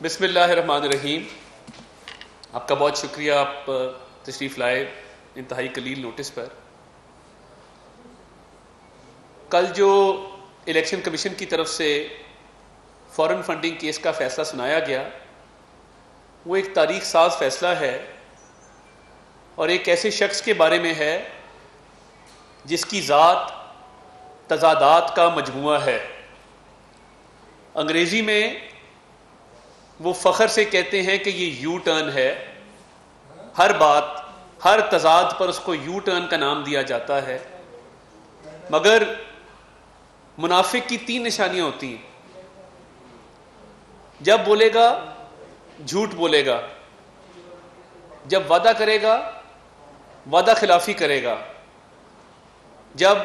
بسم اللہ الرحمن الرحیم۔ آپ کا بہت شکریہ، آپ تشریف لائے انتہائی قلیل نوٹس پر۔ کل جو الیکشن کمیشن کی طرف سے فورن فنڈنگ کیس کا فیصلہ سنایا گیا وہ ایک تاریخ ساز فیصلہ ہے اور ایک ایسے شخص کے بارے میں ہے جس کی ذات تضادات کا مجموعہ ہے۔ انگریزی میں وہ فخر سے کہتے ہیں کہ یہ یو ٹرن ہے، ہر بات ہر تضاد پر اس کو یو ٹرن کا نام دیا جاتا ہے، مگر منافق کی 3 نشانیاں ہوتی ہیں۔ جب بولے گا جھوٹ بولے گا، جب وعدہ کرے گا وعدہ خلافی کرے گا، جب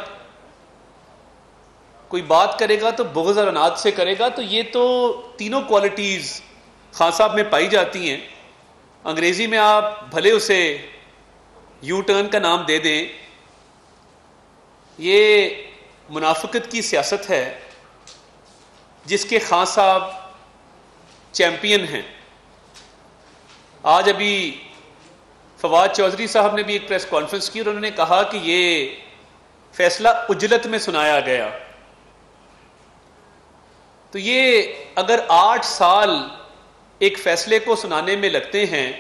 کوئی بات کرے گا تو بغض اور عناد سے کرے گا۔ تو یہ تو تینوں کوالٹیز خان صاحب میں پائی جاتی ہیں۔ انگریزی میں آپ بھلے اسے یو ٹرن کا نام دے دیں، یہ منافقت کی سیاست ہے جس کے خان صاحب چیمپئن ہیں۔ آج ابھی فواد چودھری صاحب نے بھی ایک پریس کانفرنس کی اور انہوں نے کہا کہ یہ فیصلہ عجلت میں سنایا گیا۔ تو یہ اگر 8 سال ایک فیصلے کو سنانے میں لگتے ہیں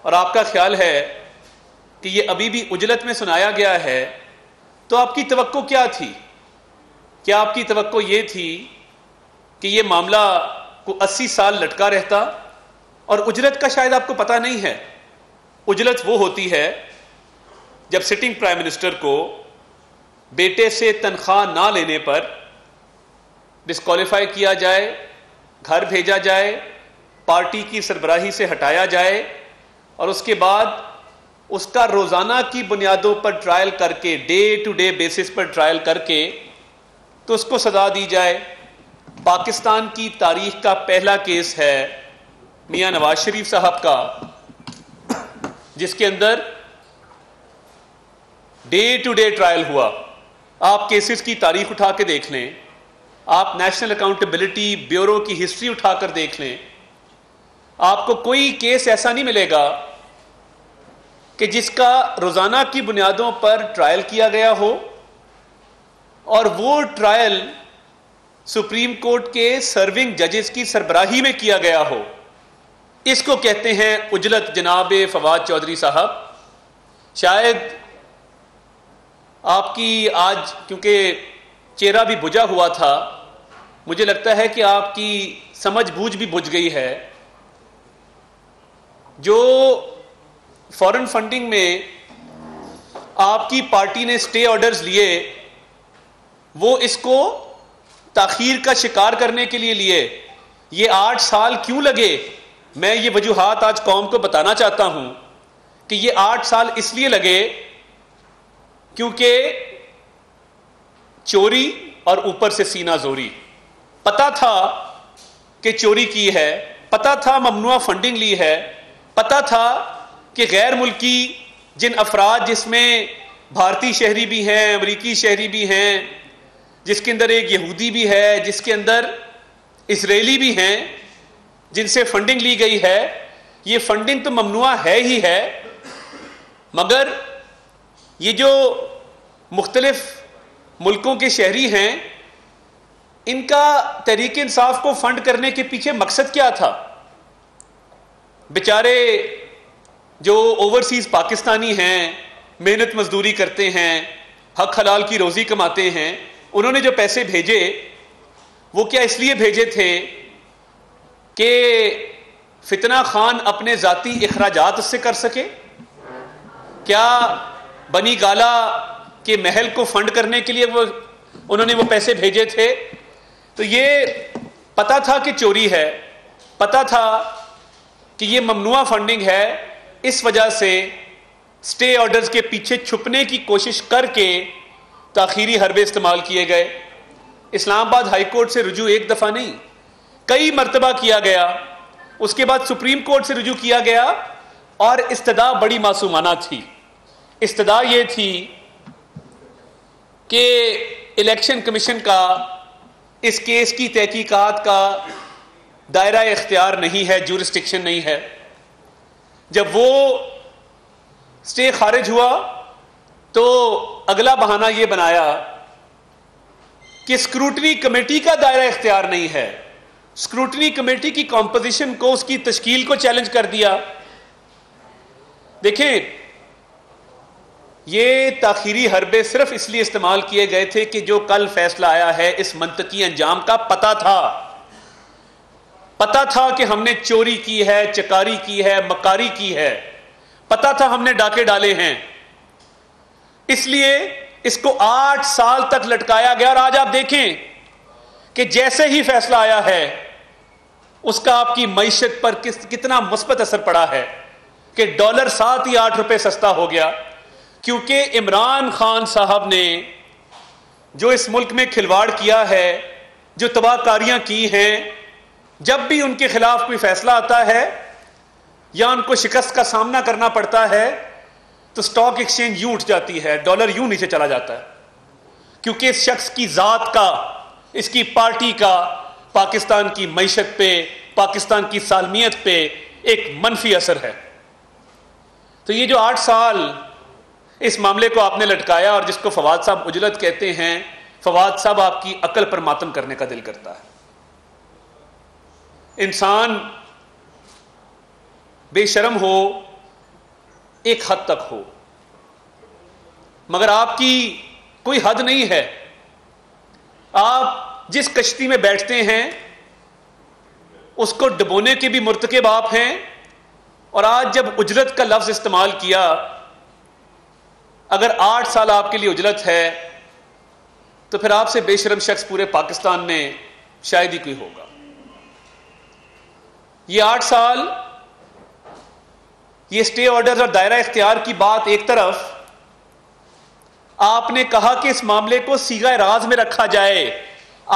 اور آپ کا خیال ہے کہ یہ ابھی بھی عجلت میں سنایا گیا ہے، تو آپ کی توقع کیا تھی؟ کیا آپ کی توقع یہ تھی کہ یہ معاملہ کو 80 سال لٹکا رہتا؟ اور اجلت کا شاید آپ کو پتہ نہیں ہے۔ اجلت وہ ہوتی ہے جب سٹنگ پرائم منسٹر کو بیٹے سے تنخواہ نہ لینے پر ڈسکوالیفائی کیا جائے، گھر بھیجا جائے، پارٹی کی سربراہی سے ہٹایا جائے اور اس کے بعد اس کا روزانہ کی بنیادوں پر ٹرائل کر کے، ڈے ٹو ڈے بیسس پر ٹرائل کر کے تو اس کو سزا دی جائے۔ پاکستان کی تاریخ کا پہلا کیس ہے میاں نواز شریف صاحب کا، جس کے another day to day trial ہوا۔ آپ کیسز کی تاریخ اٹھا کے دیکھ لیں، آپ نیشنل اکاؤنٹیبلٹی بیورو کی ہسٹری اٹھا کر دیکھ لیں، آپ کو کوئی کیس ایسا نہیں ملے گا کہ جس کا روزانہ کی بنیادوں پر ٹرائل کیا گیا ہو اور وہ ٹرائل سپریم کورٹ کے سرونگ ججز کی سربراہی میں کیا گیا ہو۔ اس کو کہتے ہیں اجلت جناب فواد چودھری صاحب۔ شاید آپ کی آج کیونکہ چہرہ بھی بجھا ہوا تھا، مجھے لگتا ہے کہ آپ کی سمجھ بوجھ بھی بجھ گئی ہے۔ جو فورن فنڈنگ میں آپ کی پارٹی نے سٹے آرڈرز لیے، وہ اس کو تاخیر کا شکار کرنے کے لیے یہ 8 سال کیوں لگے؟ میں یہ وجوہات آج قوم کو بتانا چاہتا ہوں کہ یہ 8 سال اس لیے لگے کیونکہ چوری اور اوپر سے سینہ زوری۔ پتا تھا کہ چوری کی ہے، پتا تھا ممنوعہ فنڈنگ لی ہے، پتا تھا کہ غیر ملکی جن افراد جس میں بھارتی شہری بھی ہیں، امریکی شہری بھی ہیں، جس کے اندر ایک یہودی بھی ہے، جس کے اندر اسرائیلی بھی ہیں، جن سے فنڈنگ لی گئی ہے، یہ فنڈنگ تو ممنوعہ ہے ہی ہے، مگر یہ جو مختلف ملکوں کے شہری ہیں، ان کا تحریک انصاف کو فنڈ کرنے کے پیچھے مقصد کیا تھا؟ بیچارے جو اوورسیز پاکستانی ہیں، محنت مزدوری کرتے ہیں، حق حلال کی روزی کماتے ہیں، انہوں نے جو پیسے بھیجے وہ کیا اس لیے بھیجے تھے کہ فتنہ خان اپنے ذاتی اخراجات سے کر سکے؟ کیا بنی گالا کے محل کو فنڈ کرنے کے لیے انہوں نے وہ پیسے بھیجے تھے؟ تو یہ پتا تھا کہ چوری ہے، پتا تھا کہ یہ ممنوعہ فنڈنگ ہے، اس وجہ سے سٹے آرڈرز کے پیچھے چھپنے کی کوشش کر کے تاخیری حربے استعمال کیے گئے۔ اسلام آباد ہائی کورٹ سے رجوع ایک دفعہ نہیں، کئی مرتبہ کیا گیا، اس کے بعد سپریم کورٹ سے رجوع کیا گیا، اور استدعا بڑی معصومانہ تھی۔ استدعا یہ تھی کہ الیکشن کمیشن کا اس کیس کی تحقیقات کا دائرہ اختیار نہیں ہے، جورسٹکشن نہیں ہے. جب وہ اسٹے خارج ہوا تو اگلا بہانہ یہ بنایا کہ اسکروٹنی کمیٹی کا دائرہ اختیار نہیں ہے. اسکروٹنی کمیٹی کی کمپوزیشن کو، اس کی تشکیل کو چیلنج کر دیا. دیکھیں، یہ تاخیری حربے صرف اس لیے استعمال کیے گئے تھے کہ جو کل فیصلہ آیا ہے اس منطقی انجام کا پتہ تھا کہ ہم نے چوری کی ہے، چکاری کی ہے، مکاری کی ہے، پتہ تھا ہم نے ڈاکے ڈالے ہیں. اس لیے اس کو 8 سال تک لٹکایا گیا. اور آج آپ دیکھیں کہ جیسے ہی فیصلہ آیا ہے اس کا آپ کی معیشت پر کتنا مثبت اثر پڑا ہے کہ ڈالر 7 یا 8 روپے سستا ہو گیا. کیونکہ عمران خان صاحب نے جو اس ملک میں کھلواڑ کیا ہے، جو تباہ کاریاں کی ہیں، جب بھی ان کے خلاف کوئی فیصلہ آتا ہے یا ان کو شکست کا سامنا کرنا پڑتا ہے تو سٹاک ایکسچینج یوں اٹھ جاتی ہے، ڈالر یوں نیچے چلا جاتا ہے. کیونکہ اس شخص کی ذات کا، اس کی پارٹی کا پاکستان کی معیشت پہ، پاکستان کی سالمیت پہ ایک منفی اثر ہے. تو یہ جو 8 سال اس معاملے کو آپ نے لٹکایا، اور جس کو فواد صاحب عجلت کہتے ہیں، فواد صاحب آپ کی عقل پر ماتم کرنے کا دل کرتا ہے. انسان بے شرم ہو ایک حد تک ہو، مگر آپ کی کوئی حد نہیں ہے. آپ جس کشتی میں بیٹھتے ہیں اس کو ڈبونے کے بھی مرتکب آپ ہیں. اور آج جب اجرت کا لفظ استعمال کیا، اگر 8 سال آپ کے لیے اجرت ہے تو پھر آپ سے بے شرم شخص پورے پاکستان میں شاید ہی کوئی ہوگا. یہ 8 سال، یہ اسٹے آرڈر اور دائرہ اختیار کی بات ایک طرف، آپ نے کہا کہ اس معاملے کو صیغہ راز میں رکھا جائے.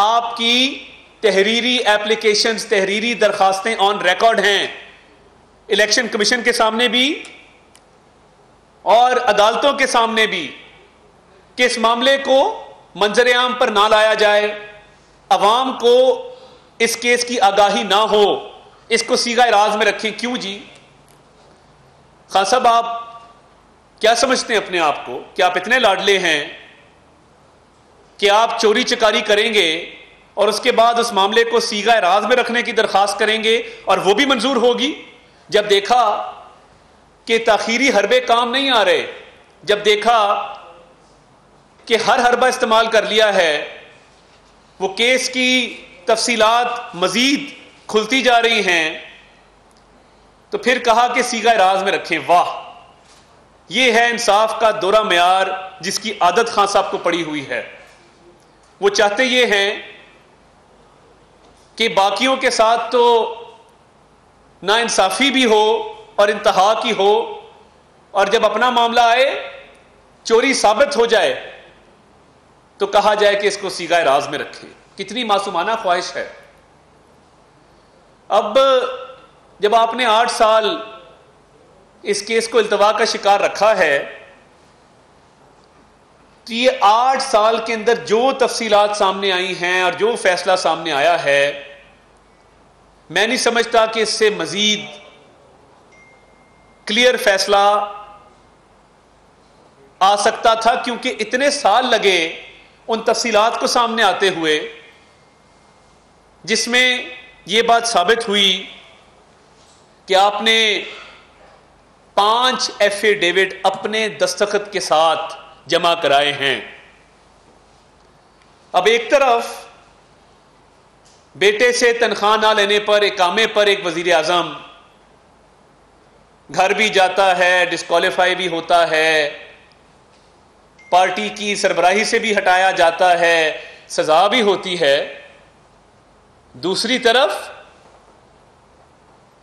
آپ کی تحریری ایپلیکیشنز، تحریری درخواستیں آن ریکارڈ ہیں الیکشن کمیشن کے سامنے بھی اور عدالتوں کے سامنے بھی، کہ اس معاملے کو منظر عام پر نہ لایا جائے، عوام کو اس کیس کی آگاہی نہ ہو، اس کو صیغہ راز میں رکھیں. کیوں جی؟ خان صاحب، آپ کیا سمجھتے ہیں اپنے آپ کو کہ آپ اتنے لاڈلے ہیں کہ آپ چوری چکاری کریں گے اور اس کے بعد اس معاملے کو صیغہ راز میں رکھنے کی درخواست کریں گے اور وہ بھی منظور ہوگی؟ جب دیکھا کہ تاخیری حربے کام نہیں آ رہے، جب دیکھا کہ ہر حربہ استعمال کر لیا ہے، وہ کیس کی تفصیلات مزید کھلتی جا رہی ہیں، تو پھر کہا کہ صیغہ راز میں رکھیں. واہ، یہ ہے انصاف کا دورہ معیار جس کی عادت خان صاحب کو پڑی ہوئی ہے. وہ چاہتے یہ ہیں کہ باقیوں کے ساتھ تو نا انصافی بھی ہو اور انتہا کی ہو، اور جب اپنا معاملہ آئے، چوری ثابت ہو جائے تو کہا جائے کہ اس کو صیغہ راز میں رکھیں. کتنی معصومانہ خواہش ہے. اب جب آپ نے 8 سال اس کیس کو التوا کا شکار رکھا ہے تو یہ 8 سال کے اندر جو تفصیلات سامنے آئی ہیں اور جو فیصلہ سامنے آیا ہے، میں نہیں سمجھتا کہ اس سے مزید کلیئر فیصلہ آ سکتا تھا، کیونکہ اتنے سال لگے ان تفصیلات کو سامنے آتے ہوئے، جس میں یہ بات ثابت ہوئی کہ آپ نے 5 ایفیڈیوٹ اپنے دستخط کے ساتھ جمع کرائے ہیں. اب ایک طرف بیٹے سے تنخواہ نہ لینے پر، اقامے پر ایک وزیر اعظم گھر بھی جاتا ہے، ڈسکوالیفائی بھی ہوتا ہے، پارٹی کی سربراہی سے بھی ہٹایا جاتا ہے، سزا بھی ہوتی ہے. دوسری طرف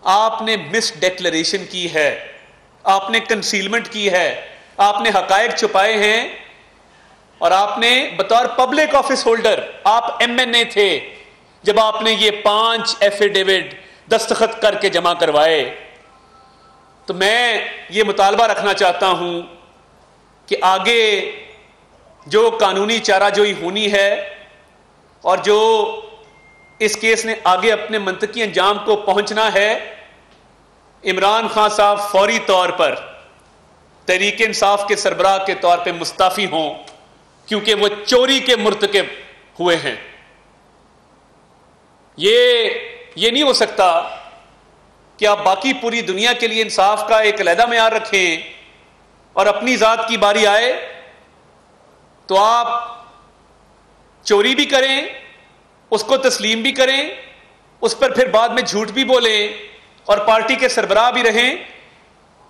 آپ نے مس ڈیکلریشن کی ہے، آپ نے کنسیلمنٹ کی ہے، آپ نے حقائق چھپائے ہیں، اور آپ نے بطور پبلک آفس ہولڈر، آپ ایم این اے تھے جب آپ نے یہ 5 ایفیڈیوٹ دستخط کر کے جمع کروائے. تو میں یہ مطالبہ رکھنا چاہتا ہوں کہ آگے جو قانونی چارہ جوئی ہونی ہے اور جو اس کیس نے آگے اپنے منطقی انجام کو پہنچنا ہے، عمران خان صاحب فوری طور پر تحریک انصاف کے سربراہ کے طور پہ مستعفی ہوں، کیونکہ وہ چوری کے مرتکب ہوئے ہیں۔ یہ نہیں ہو سکتا کہ آپ باقی پوری دنیا کے لیے انصاف کا ایک علیحدہ معیار رکھیں اور اپنی ذات کی باری آئے تو آپ چوری بھی کریں، اس کو تسلیم بھی کریں، اس پر پھر بعد میں جھوٹ بھی بولیں اور پارٹی کے سربراہ بھی رہیں۔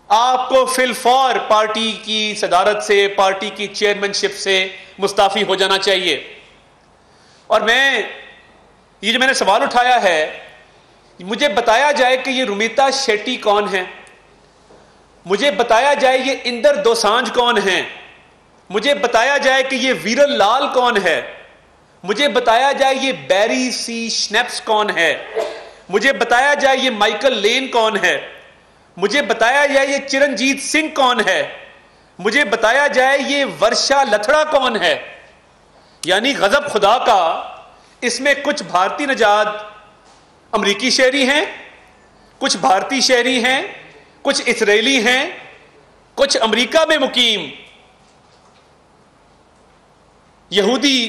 آپ کو فی الفور پارٹی کی صدارت سے، پارٹی کی چیئرمین شپ سے مستعفی ہو جانا چاہیے۔ اور یہ جو میں نے سوال اٹھایا ہے، مجھے بتایا جائے کہ یہ رومیتا شیٹی کون ہیں، مجھے بتایا جائے یہ اندر دوسانجھ کون ہیں، مجھے بتایا جائے کہ یہ ویرل لال کون ہے، مجھے بتایا جائے یہ بیری سی شنیپس کون ہے، مجھے بتایا جائے یہ مائیکل لین کون ہے، مجھے بتایا جائے یہ چرنجیت سنگھ کون ہے، مجھے بتایا جائے یہ ورشا لتھڑا کون ہے۔ یعنی غضب خدا کا، اس میں کچھ بھارتی نژاد امریکی شہری ہیں، کچھ بھارتی شہری ہیں، کچھ اسرائیلی ہیں، کچھ امریکہ میں مقیم یہودی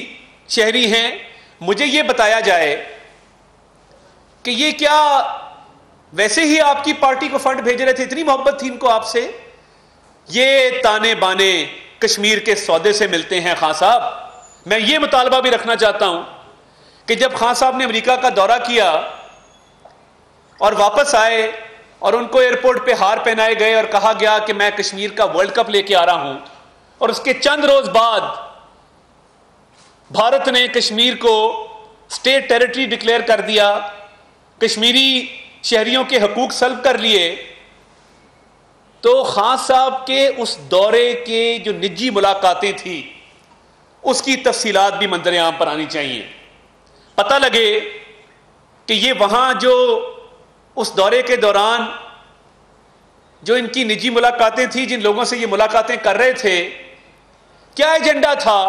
شہری ہیں۔ مجھے یہ بتایا جائے کہ یہ کیا ویسے ہی آپ کی پارٹی کو فنڈ بھیج رہے تھے، اتنی محبت تھی ان کو آپ سے؟ یہ تانے بانے کشمیر کے سودے سے ملتے ہیں خان صاحب۔ میں یہ مطالبہ بھی رکھنا چاہتا ہوں کہ جب خان صاحب نے امریکہ کا دورہ کیا اور واپس آئے اور ان کو ایئرپورٹ پہ ہار پہنائے گئے اور کہا گیا کہ میں کشمیر کا ورلڈ کپ لے کے آ رہا ہوں، اور اس کے چند روز بعد بھارت نے کشمیر کو اسٹیٹ ٹیریٹری ڈکلیئر کر دیا، کشمیری شہریوں کے حقوق سلب کر لیے، تو خان صاحب کے اس دورے کے جو نجی ملاقاتیں تھیں اس کی تفصیلات بھی منظر عام پر آنی چاہیے، پتہ لگے کہ یہ وہاں جو اس دورے کے دوران جو ان کی نجی ملاقاتیں تھیں، جن لوگوں سے یہ ملاقاتیں کر رہے تھے، کیا ایجنڈا تھا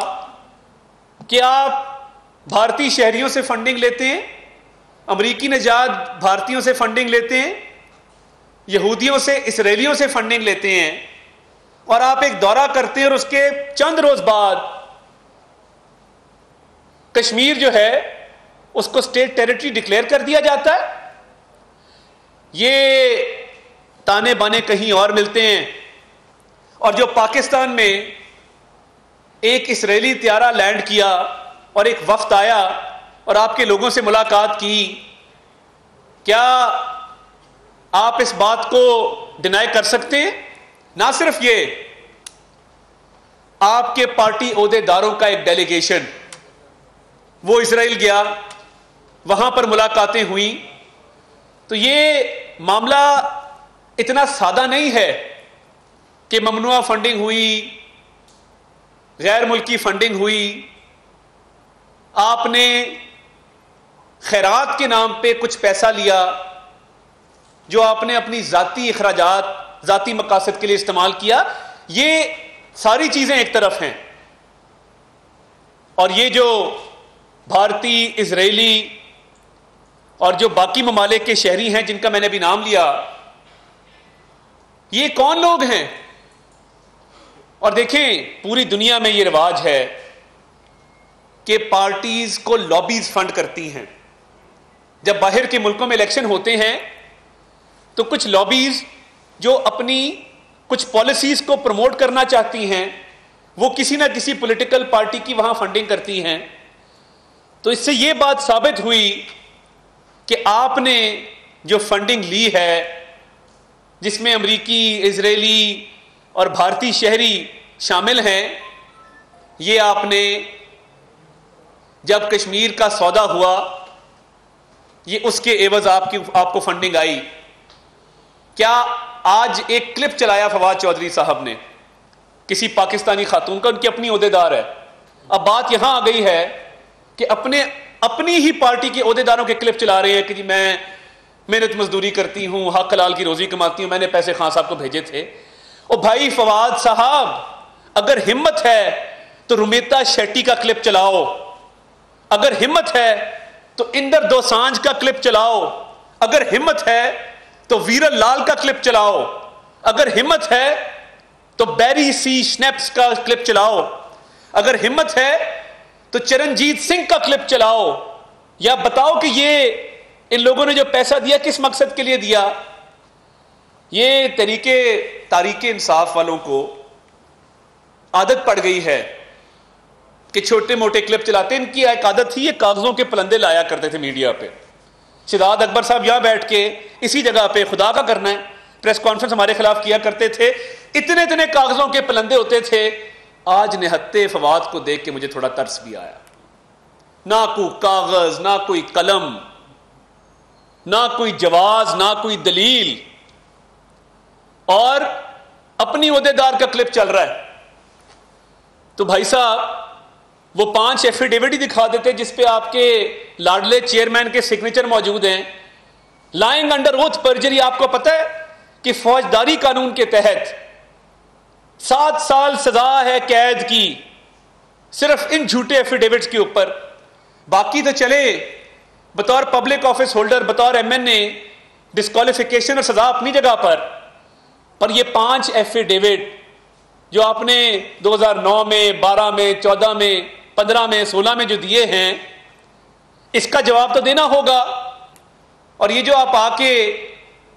کہ آپ بھارتی شہریوں سے فنڈنگ لیتے ہیں، امریکی نژاد بھارتیوں سے فنڈنگ لیتے ہیں، یہودیوں سے، اسرائیلیوں سے فنڈنگ لیتے ہیں، اور آپ ایک دورہ کرتے ہیں اور اس کے چند روز بعد کشمیر جو ہے اس کو اسٹیٹ ٹیریٹری ڈکلیئر کر دیا جاتا ہے۔ یہ تانے بانے کہیں اور ملتے ہیں۔ اور جو پاکستان میں ایک اسرائیلی طیارہ لینڈ کیا اور ایک وفد آیا اور آپ کے لوگوں سے ملاقات کی، کیا آپ اس بات کو ڈینائی کر سکتے ہیں؟ نہ صرف یہ، آپ کے پارٹی عہدے داروں کا ایک ڈیلیگیشن وہ اسرائیل گیا، وہاں پر ملاقاتیں ہوئیں۔ تو یہ معاملہ اتنا سادہ نہیں ہے کہ ممنوعہ فنڈنگ ہوئی، غیر ملکی فنڈنگ ہوئی، آپ نے خیرات کے نام پہ کچھ پیسہ لیا جو آپ نے اپنی ذاتی اخراجات، ذاتی مقاصد کے لیے استعمال کیا۔ یہ ساری چیزیں ایک طرف ہیں، اور یہ جو بھارتی، اسرائیلی اور جو باقی ممالک کے شہری ہیں جن کا میں نے ابھی نام لیا، یہ کون لوگ ہیں؟ اور دیکھیں، پوری دنیا میں یہ رواج ہے کہ پارٹیز کو لابیز فنڈ کرتی ہیں۔ جب باہر کے ملکوں میں الیکشن ہوتے ہیں تو کچھ لابیز جو اپنی کچھ پالیسیز کو پروموٹ کرنا چاہتی ہیں، وہ کسی نہ کسی پولیٹیکل پارٹی کی وہاں فنڈنگ کرتی ہیں۔ تو اس سے یہ بات ثابت ہوئی کہ آپ نے جو فنڈنگ لی ہے، جس میں امریکی، اسرائیلی اور بھارتی شہری شامل ہیں، یہ آپ نے جب کشمیر کا سودا ہوا، یہ اس کے عوض آپ کو فنڈنگ آئی۔ کیا آج ایک کلپ چلایا فواد چودھری صاحب نے کسی پاکستانی خاتون کا، ان کی اپنی عہدے دار ہے۔ اب بات یہاں آ گئی ہے کہ اپنی ہی پارٹی کے عہدے داروں کے کلپ چلا رہے ہیں کہ جی میں محنت مزدوری کرتی ہوں، حق حلال کی روزی کماتی ہوں، میں نے پیسے خان صاحب کو بھیجے تھے۔ او بھائی فواد صاحب، اگر ہمت ہے تو رومیتا شیٹی کا کلپ چلاؤ، اگر ہمت ہے تو اندر دوسانجھ کا کلپ چلاؤ، اگر ہمت ہے تو ویرل لال کا کلپ چلاؤ، اگر ہمت ہے تو بیری سی شنیپس کا کلپ چلاؤ، اگر ہمت ہے تو چرنجیت سنگھ کا کلپ چلاؤ، یا بتاؤ کہ یہ ان لوگوں نے جو پیسہ دیا کس مقصد کے لیے دیا۔ یہ تحریک انصاف والوں کو عادت پڑ گئی ہے کہ چھوٹے موٹے کلپ چلاتے، ان کی ایک عادت تھی، یہ کاغذوں کے پلندے لایا کرتے تھے میڈیا پہ۔ شہزاد اکبر صاحب یہاں بیٹھ کے اسی جگہ پہ خدا کا کرنا ہے پریس کانفرنس ہمارے خلاف کیا کرتے تھے، اتنے کاغذوں کے پلندے ہوتے تھے۔ آج نہتے فواد کو دیکھ کے مجھے تھوڑا ترس بھی آیا، نہ کوئی کاغذ، نہ کوئی قلم، نہ کوئی جواز، نہ کوئی دلیل، اور اپنی عہدیدار کا کلپ چل رہا ہے۔ تو بھائی صاحب وہ 5 ایفیڈیوٹ ہی دکھا دیتے جس پہ آپ کے لاڈلے چیئرمین کے سگنیچر موجود ہیں۔ لائنگ انڈر اوتھ پرجری، آپ کو پتہ ہے کہ فوجداری قانون کے تحت 7 سال سزا ہے قید کی صرف ان جھوٹے ایفیڈیوٹس کے اوپر۔ باقی تو چلے بطور پبلک آفس ہولڈر، بطور ایم این اے، ڈسکوالیفیکیشن اور سزا اپنی جگہ پر یہ 5 ایفیڈیوٹ جو آپ نے 2009 میں، 12 میں، 14 میں، 15 میں، 16 میں جو دیے ہیں، اس کا جواب تو دینا ہوگا۔ اور یہ جو آپ آ کے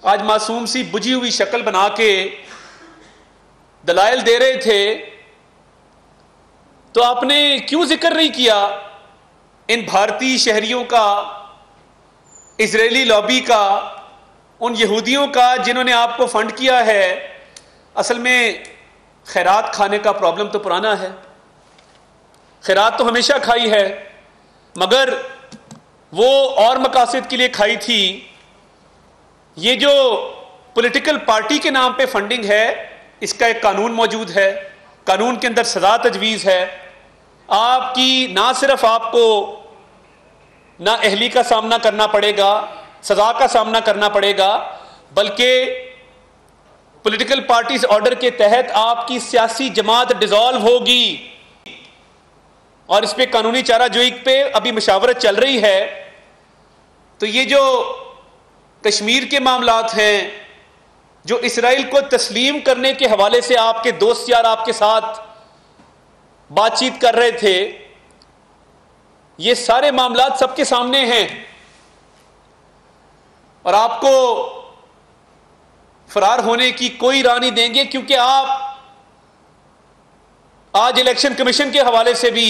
آج معصوم سی بجھی ہوئی شکل بنا کے دلائل دے رہے تھے، تو آپ نے کیوں ذکر نہیں کیا ان بھارتی شہریوں کا، اسرائیلی لابی کا، ان یہودیوں کا جنہوں نے آپ کو فنڈ کیا ہے؟ اصل میں خیرات کھانے کا پرابلم تو پرانا ہے، خیرات تو ہمیشہ کھائی ہے، مگر وہ اور مقاصد کے لیے کھائی تھی۔ یہ جو پولیٹیکل پارٹی کے نام پہ فنڈنگ ہے، اس کا ایک قانون موجود ہے، قانون کے اندر سزا تجویز ہے۔ آپ کی نہ صرف آپ کو نہ اہلی کا سامنا کرنا پڑے گا، سزا کا سامنا کرنا پڑے گا، بلکہ پولیٹیکل پارٹیز آرڈر کے تحت آپ کی سیاسی جماعت ڈیزالو ہوگی، اور اس پہ قانونی چارہ جوئی پہ ابھی مشاورت چل رہی ہے۔ تو یہ جو کشمیر کے معاملات ہیں، جو اسرائیل کو تسلیم کرنے کے حوالے سے آپ کے دوست یار آپ کے ساتھ بات چیت کر رہے تھے، یہ سارے معاملات سب کے سامنے ہیں، اور آپ کو فرار ہونے کی کوئی راہ نہیں دیں گے، کیونکہ آپ آج الیکشن کمیشن کے حوالے سے بھی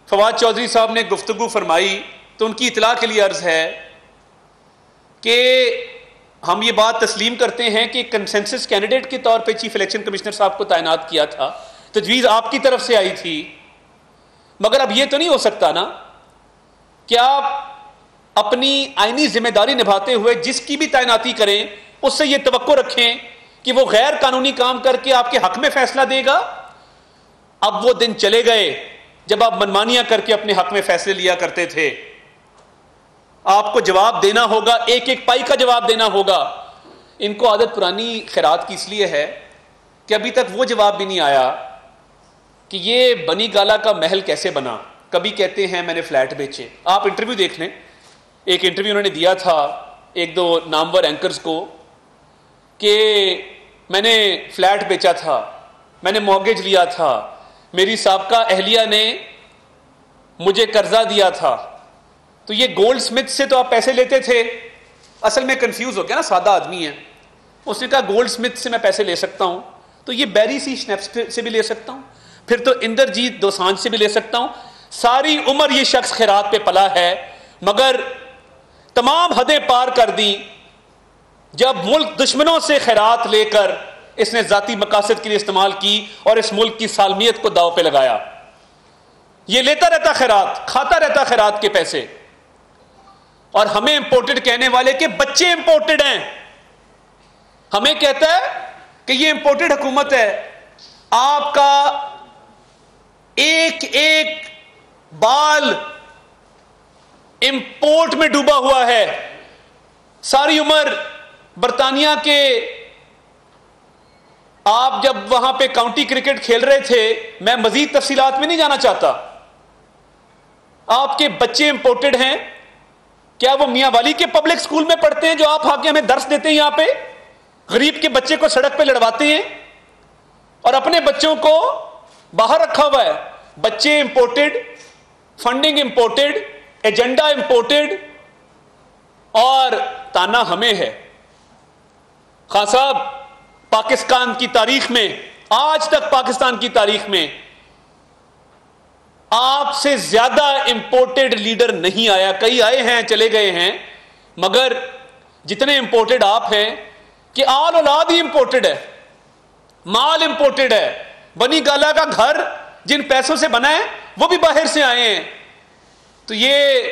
فواد چودھری صاحب نے گفتگو فرمائی، تو ان کی اطلاع کے لیے عرض ہے کہ ہم یہ بات تسلیم کرتے ہیں کہ کنسنسس کینڈیڈیٹ کے طور پہ چیف الیکشن کمشنر صاحب کو تعینات کیا تھا، تجویز آپ کی طرف سے آئی تھی، مگر اب یہ تو نہیں ہو سکتا نا کہ آپ اپنی آئینی ذمہ داری نبھاتے ہوئے جس کی بھی تعیناتی کریں اس سے یہ توقع رکھیں کہ وہ غیر قانونی کام کر کے آپ کے حق میں فیصلہ دے گا۔ اب وہ دن چلے گئے جب آپ منمانیاں کر کے اپنے حق میں فیصلے لیا کرتے تھے۔ آپ کو جواب دینا ہوگا، ایک ایک پائی کا جواب دینا ہوگا۔ ان کو عادت پرانی خیرات کی اس لیے ہے کہ ابھی تک وہ جواب بھی نہیں آیا کہ یہ بنی گالا کا محل کیسے بنا۔ کبھی کہتے ہیں میں نے فلیٹ بیچے، آپ انٹرویو دیکھ لیں، ایک انٹرویو انہوں نے دیا تھا 1-2 نامور اینکرز کو کہ میں نے فلیٹ بیچا تھا، میں نے مورگیج لیا تھا، میری سابقہ اہلیہ نے مجھے قرضہ دیا تھا۔ تو یہ گولڈ سمتھ سے تو آپ پیسے لیتے تھے، اصل میں کنفیوز ہو گیا نا، سادہ آدمی ہے، اس نے کہا گولڈ سمتھ سے میں پیسے لے سکتا ہوں، تو یہ بیری سی شنیپس سے بھی لے سکتا ہوں، پھر تو اندرجیت دوسانجھ سے بھی لے سکتا ہوں۔ ساری عمر یہ شخص خیرات پہ پلا ہے، مگر تمام حدیں پار کر دی جب ملک دشمنوں سے خیرات لے کر اس نے ذاتی مقاصد کے لیے استعمال کی اور اس ملک کی سالمیت کو داؤ پہ لگایا۔ یہ لیتا رہتا خیرات، کھاتا رہتا خیرات کے پیسے، اور ہمیں امپورٹڈ کہنے والے کے بچے امپورٹڈ ہیں۔ ہمیں کہتا ہے کہ یہ امپورٹڈ حکومت ہے، آپ کا ایک ایک بال امپورٹ میں ڈوبا ہوا ہے۔ ساری عمر برطانیہ کے آپ جب وہاں پہ کاؤنٹی کرکٹ کھیل رہے تھے، میں مزید تفصیلات میں نہیں جانا چاہتا، آپ کے بچے امپورٹڈ ہیں، کیا وہ میاں والی کے پبلک اسکول میں پڑھتے ہیں جو آپ آ کے ہمیں درس دیتے ہیں یہاں پہ؟ غریب کے بچے کو سڑک پہ لڑواتے ہیں اور اپنے بچوں کو باہر رکھا ہوا ہے. بچے imported, funding imported, agenda imported, اور تانا ہمیں ہے. خان صاحب، پاکستان کی تاریخ میں، آج تک پاکستان کی تاریخ میں آپ سے زیادہ امپورٹڈ لیڈر نہیں آیا. کئی آئے ہیں چلے گئے ہیں، مگر جتنے امپورٹڈ آپ ہیں کہ آل اولاد ہی امپورٹڈ ہے، مال امپورٹڈ ہے. بنی گالا کا گھر جن پیسوں سے بنا ہے وہ بھی باہر سے آئے ہیں. تو یہ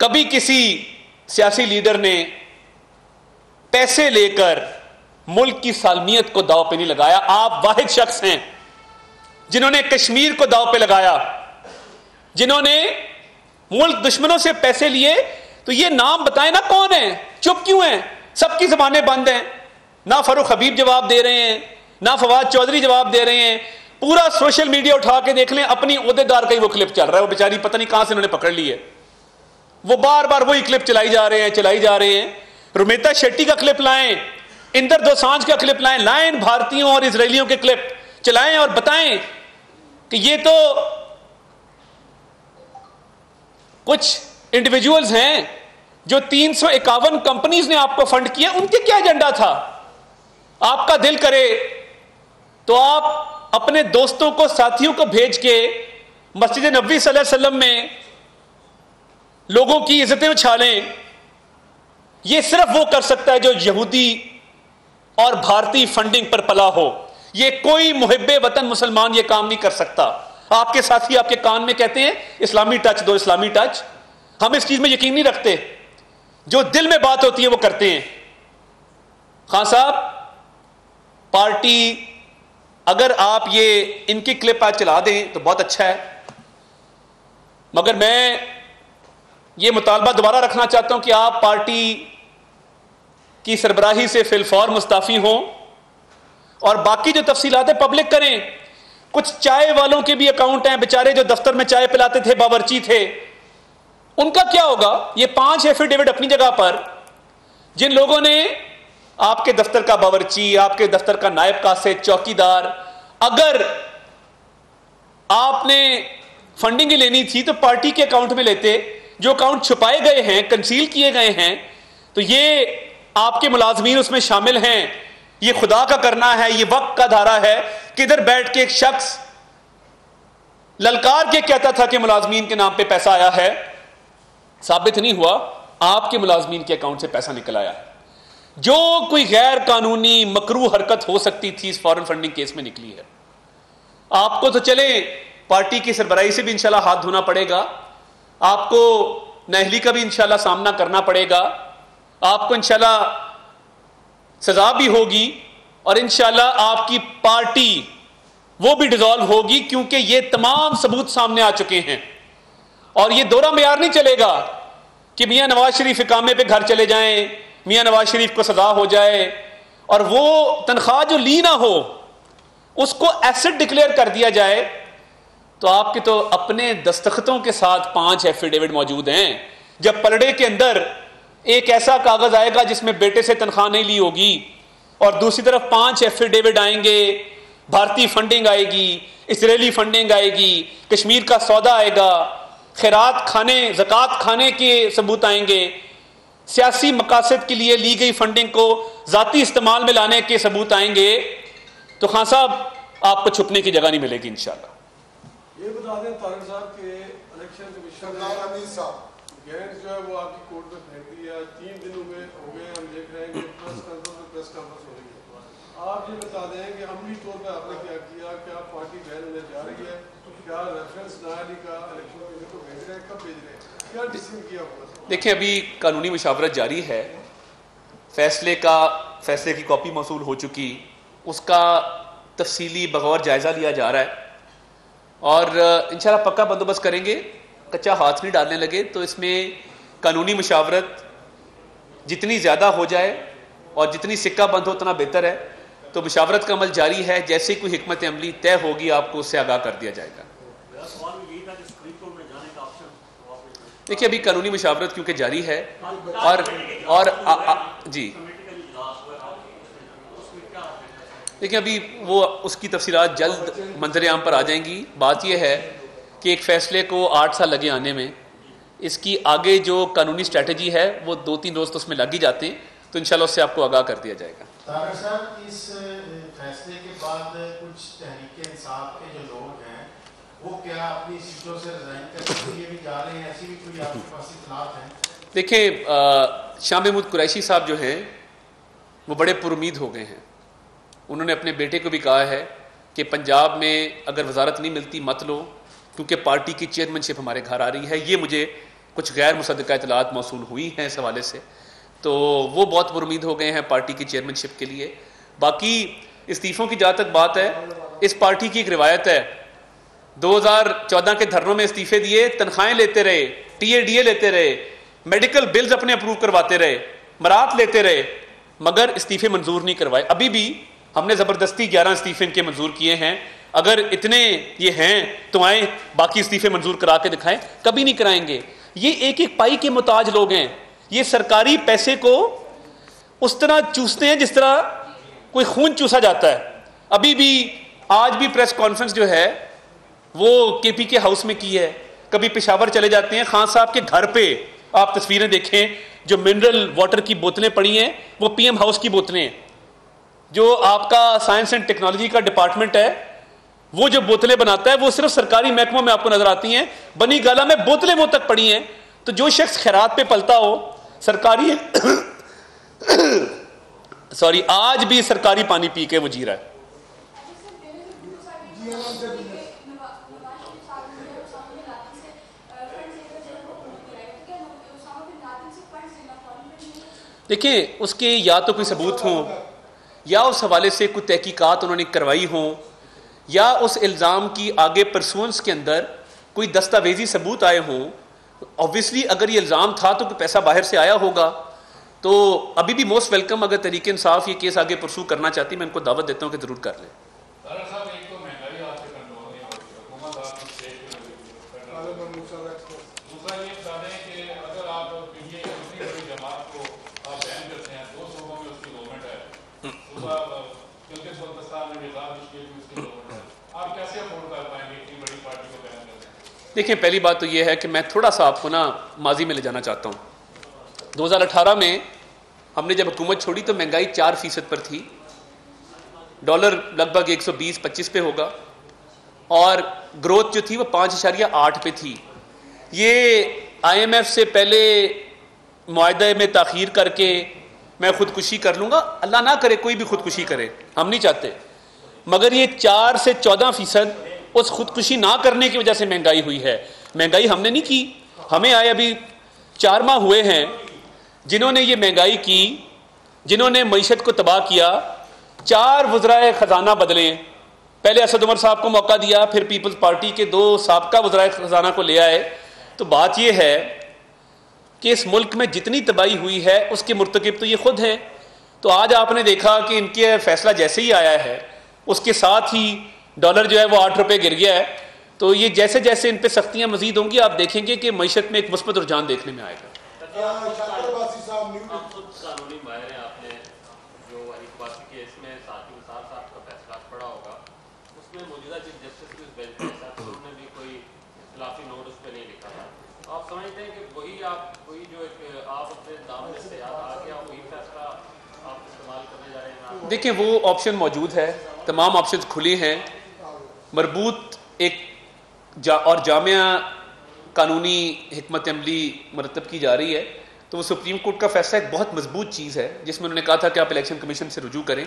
کبھی کسی سیاسی لیڈر نے پیسے لے کر ملک کی سالمیت کو داؤ پہ نہیں لگایا. آپ واحد شخص ہیں جنہوں نے کشمیر کو داؤ پہ لگایا، جنہوں نے ملک دشمنوں سے پیسے لیے. تو یہ نام بتائیں نا کون ہے؟ چپ کیوں ہیں؟ سب کی زبانیں بند ہیں. نہ فاروق حبیب جواب دے رہے ہیں، نہ فواد چودھری جواب دے رہے ہیں. پورا سوشل میڈیا اٹھا کے دیکھ لیں، اپنی عہدیدار کا ہی وہ کلپ چل رہا ہے. وہ بیچاری پتہ نہیں کہاں سے انہوں نے پکڑ لی ہے، وہ بار بار وہی کلپ چلائی جا رہے ہیں. رومیتا شیٹی کا کلپ لائیں، اندر دوسانجھ کا کلپ لائیں بھارتیوں اور اسرائیلیوں کے کلپ چلائیں اور بتائیں کہ یہ تو کچھ انڈیویجولز ہیں جو 351 کمپنیز نے آپ کو فنڈ کیا. ان کے کیا ایجنڈا تھا؟ آپ کا دل کرے تو آپ اپنے دوستوں کو، ساتھیوں کو بھیج کے مسجد نبوی صلی اللہ علیہ وسلم میں لوگوں کی عزتیں اچھالیں. یہ صرف وہ کر سکتا ہے جو یہودی اور بھارتی فنڈنگ پر پلا ہو. یہ کوئی محب وطن مسلمان یہ کام نہیں کر سکتا. آپ کے ساتھی آپ کے کان میں کہتے ہیں اسلامی ٹچ دو، اسلامی ٹچ. ہم اس چیز میں یقین نہیں رکھتے، جو دل میں بات ہوتی ہے وہ کرتے ہیں. خان صاحب، پارٹی اگر آپ یہ ان کی کلپ آج چلا دیں تو بہت اچھا ہے، مگر میں یہ مطالبہ دوبارہ رکھنا چاہتا ہوں کہ آپ پارٹی کی سربراہی سے فی الفور مستعفی ہوں اور باقی جو تفصیلات ہیں پبلک کریں. کچھ چائے والوں کے بھی اکاؤنٹ ہیں، بیچارے جو دفتر میں چائے پلاتے تھے، باورچی تھے، ان کا کیا ہوگا؟ یہ 5 ایفیڈیوٹ اپنی جگہ پر، جن لوگوں نے آپ کے دفتر کا باورچی، آپ کے دفتر کا نائب کاسد، چوکیدار، اگر آپ نے فنڈنگ ہی لینی تھی تو پارٹی کے اکاؤنٹ میں لیتے. جو اکاؤنٹ چھپائے گئے ہیں، کنسیل کیے گئے ہیں، تو یہ آپ کے ملازمین اس میں شامل ہیں. یہ خدا کا کرنا ہے، یہ وقت کا دھارا ہے کہ ادھر بیٹھ کے ایک شخص للکار کے کہتا تھا کہ ملازمین کے نام پہ پیسہ آیا ہے. ثابت نہیں ہوا، آپ کے ملازمین کے اکاؤنٹ سے پیسہ نکل آیا. جو کوئی غیر قانونی مکروہ حرکت ہو سکتی تھی اس فارن فنڈنگ کیس میں نکلی ہے. آپ کو تو چلے پارٹی کی سربراہی سے بھی انشاءاللہ ہاتھ دھونا پڑے گا، آپ کو نااہلی کا بھی انشاءاللہ سامنا کرنا پڑے گا، آپ کو انشاءاللہ سزا بھی ہوگی، اور انشاءاللہ آپ کی پارٹی وہ بھی ڈیزالو ہوگی، کیونکہ یہ تمام ثبوت سامنے آ چکے ہیں. اور یہ دورہ معیار نہیں چلے گا کہ میاں نواز شریف اقامے پہ گھر چلے جائیں، میاں نواز شریف کو سزا ہو جائے اور وہ تنخواہ جو لی نہ ہو اس کو ایسٹ ڈکلیئر کر دیا جائے. تو آپ کے تو اپنے دستخطوں کے ساتھ 5 ایفیڈیوٹ موجود ہیں. جب پلڑے کے اندر ایک ایسا کاغذ آئے گا جس میں بیٹے سے تنخواہ نہیں لی ہوگی، اور دوسری طرف 5 ایفیڈیوٹ آئیں گے، بھارتی فنڈنگ آئے گی، اسرائیلی فنڈنگ آئے گی، کشمیر کا سودا آئے گا، خیرات کھانے، زکوٰۃ کھانے کے ثبوت آئیں گے، سیاسی مقاصد کے لیے لی گئی فنڈنگ کو ذاتی استعمال میں لانے کے ثبوت آئیں گے. تو خان صاحب، آپ کو چھپنے کی جگہ نہیں ملے گی انشاءاللہ. یہ بتا دیں طارق صاحب کہ الیکشن کمیشن نے گینز جو ہے وہ آپ کی کورٹ میں پھینک دیا. 3 دن ہو گئے ہم دیکھ رہے ہیں کہ پریس کانفرنس ہو رہی ہے. آپ یہ بتا دیں کہ عملی طور پہ آپ نے کیا کیا، کیا پارٹی بین ہونے جا رہی ہے، کیا ریفرنس نااہلی کا الیکشن کمیشن کو بھیج رہے ہیں، کب بھیج رہے ہیں، کیا ڈیسیژن کیا ہوگا؟ دیکھیں، ابھی قانونی مشاورت جاری ہے، فیصلے کی کاپی موصول ہو چکی، اس کا تفصیلی بغور جائزہ لیا جا رہا ہے، اور انشاءاللہ پکا بندوبست کریں گے. کچا ہاتھ نہیں ڈالنے لگے. تو اس میں قانونی مشاورت جتنی زیادہ ہو جائے اور جتنی سکہ بند ہو اتنا بہتر ہے. تو مشاورت کا عمل جاری ہے، جیسے کوئی حکمت عملی طے ہوگی آپ کو اس سے آگاہ کر دیا جائے گا. دیکھیے ابھی قانونی مشاورت کیونکہ جاری ہے جی دیکھیں ابھی وہ اس کی تفصیلات جلد منظر عام پر آ جائیں گی. بات یہ ہے کہ ایک فیصلے کو 8 سال لگے آنے میں، اس کی آگے جو قانونی اسٹریٹجی ہے وہ 2-3 روز تو اس میں لگ ہی جاتے ہیں، تو انشاءاللہ اس سے آپ کو آگاہ کر دیا جائے گا. طاہر صاحب اس فیصلے کے بعد کچھ تحریک انصاف کے جو لوگ ہیں وہ کیا اپنی سیٹوں سے ریزائن کرنے کے لیے بھی جا رہے ہیں؟ ایسی بھی کوئی آپ کے پاس اطلاعات ہیں؟ دیکھیں شاہ محمود قریشی صاحب جو ہیں وہ بڑے پر امید ہو گئے ہیں. انہوں نے اپنے بیٹے کو بھی کہا ہے کہ پنجاب میں اگر وزارت نہیں ملتی مت لو، کیونکہ پارٹی کی چیئرمین شپ ہمارے گھر آ رہی ہے. یہ مجھے کچھ غیر مصدقہ اطلاعات موصول ہوئی ہیں اس حوالے سے، تو وہ بہت پر امید ہو گئے ہیں پارٹی کی چیئرمین شپ کے لیے. باقی استعفوں کی جہاں تک بات ہے، اس پارٹی کی ایک روایت ہے، 2014 کے دھرنوں میں استعفے دیے، تنخواہیں لیتے رہے، ٹی اے ڈی اے لیتے رہے، میڈیکل بلز اپنے اپروو کرواتے رہے، مرات لیتے رہے، مگر استعفے منظور نہیں کروائے. ابھی بھی ہم نے زبردستی 11 استعفے ان کے منظور کیے ہیں. اگر اتنے یہ ہیں تو آئیں باقی استعفے منظور کرا کے دکھائیں. کبھی نہیں کرائیں گے. یہ ایک ایک پائی کے محتاج لوگ ہیں. یہ سرکاری پیسے کو اس طرح چوستے ہیں جس طرح کوئی خون چوسا جاتا ہے. ابھی بھی آج بھی پریس کانفرنس جو ہے وہ کے پی کے ہاؤس میں کی ہے. کبھی پشاور چلے جاتے ہیں، خان صاحب کے گھر پہ آپ تصویریں دیکھیں، جو منرل واٹر کی بوتلیں پڑی ہیں وہ پی ایم ہاؤس کی بوتلیں ہیں. جو آپ کا سائنس اینڈ ٹیکنالوجی کا ڈپارٹمنٹ ہے وہ جو بوتلیں بناتا ہے وہ صرف سرکاری محکموں میں آپ کو نظر آتی ہیں. بنی گالا میں بوتلیں وہ تک پڑی ہیں. تو جو شخص خیرات پہ پلتا ہو سرکاری آج بھی سرکاری پانی پی کے وہ جی رہا ہے. دیکھیں اس کے یا تو کوئی ثبوت ہوں یا اس حوالے سے کوئی تحقیقات انہوں نے کروائی ہوں یا اس الزام کی آگے پرسونس کے اندر کوئی دستاویزی ثبوت آئے ہوں. obviously اگر یہ الزام تھا تو کوئی پیسہ باہر سے آیا ہوگا. تو ابھی بھی موسٹ ویلکم، اگر تحریک انصاف یہ کیس آگے پرسو کرنا چاہتی میں ان کو دعوت دیتا ہوں کہ ضرور کر لیں. دیکھیں پہلی بات تو یہ ہے کہ میں تھوڑا سا آپ کو ماضی میں لے جانا چاہتا ہوں. 2018 میں ہم نے جب حکومت چھوڑی تو مہنگائی 4% پر تھی، ڈالر لگ بھگ 120-25 پہ ہوگا، اور گروتھ جو تھی وہ 5.8 پہ تھی. یہ آئی ایم ایف سے پہلے معاہدے میں تاخیر کر کے میں خودکشی کر لوں گا، اللہ نہ کرے کوئی بھی خودکشی کرے، ہم نہیں چاہتے، مگر یہ 4 سے 14% اس خودکشی نہ کرنے کی وجہ سے مہنگائی ہوئی ہے. مہنگائی ہم نے نہیں کی، ہمیں آئے ابھی 4 ماہ ہوئے ہیں جنہوں نے یہ مہنگائی کی، جنہوں نے معیشت کو تباہ کیا. 4 وزرائے خزانہ بدلے، پہلے اسد عمر صاحب کو موقع دیا، پھر پیپلز پارٹی کے 2 سابقہ وزرائے خزانہ کو لے آئے. تو بات یہ ہے کہ اس ملک میں جتنی تباہی ہوئی ہے اس کے مرتکب تو یہ خود ہیں. تو آج آپ نے دیکھا کہ ان کے فیصلہ جیسے ہی آیا ہے اس کے ساتھ ہی ڈالر جو ہے وہ 8 روپے گر گیا ہے. تو یہ جیسے جیسے ان پہ سختیاں مزید ہوں گی آپ دیکھیں گے کہ معیشت میں ایک مثبت رجحان دیکھنے میں آئے گا. قانونی ماہر ہیں، آپ نے جو وحید عباسی کیس میں ساتھی نثار صاحب کا فیصلہ پڑھا ہوگا، اس میں موجودہ چیف جسٹس کی بینچ انہوں نے بھی کوئی اختلافی نوٹ اس پہ نہیں لکھا تھا. آپ سمجھتے ہیں کہ وہی جو آپ اپنے دامن سے یاد آ گیا وہی فیصلہ آپ استعمال کرنے جا رہے ہیں؟ دیکھیں وہ آپشن موجود ہے، تمام آپشنز کھلے ہیں. مربوط ایک اور جامعہ قانونی حکمت عملی مرتب کی جا رہی ہے. تو وہ سپریم کورٹ کا فیصلہ ایک بہت مضبوط چیز ہے جس میں انہوں نے کہا تھا کہ آپ الیکشن کمیشن سے رجوع کریں.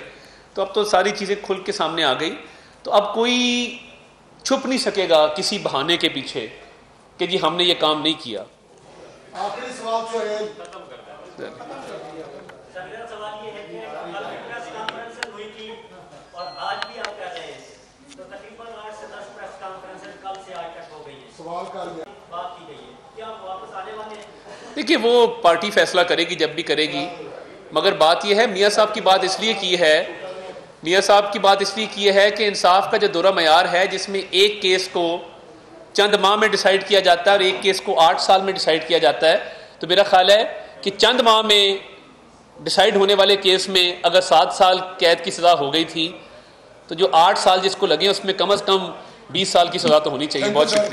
تو اب تو ساری چیزیں کھل کے سامنے آ گئی. تو اب کوئی چھپ نہیں سکے گا کسی بہانے کے پیچھے کہ جی ہم نے یہ کام نہیں کیا. آخری سوال جو ہے سوال یہ ہے کہ پریس کانفرنس ہوئی تھی اور آج بھی آپ کہہ رہے ہیں تو تقریباً 8 سے 10 پریس کانفرنس کل سے آج تک ہو گئی ہے، سوال کر لیا بات کی گئی ہے، کیا واپس آنے والے ہیں؟ دیکھیے وہ پارٹی فیصلہ کرے گی جب بھی کرے گی. مگر بات یہ ہے میاں صاحب کی بات اس لیے کی ہے کہ انصاف کا جو دورہ معیار ہے جس میں ایک کیس کو چند ماہ میں ڈیسائیڈ کیا جاتا ہے اور ایک کیس کو 8 سال میں ڈیسائیڈ کیا جاتا ہے. تو میرا خیال ہے کہ چند ماہ میں ڈیسائیڈ ہونے والے کیس میں اگر 7 سال قید کی سزا ہو گئی تھی تو جو 8 سال جس کو لگے اس میں کم از کم 20 سال کی سزا تو ہونی چاہیے. بہت شکریہ.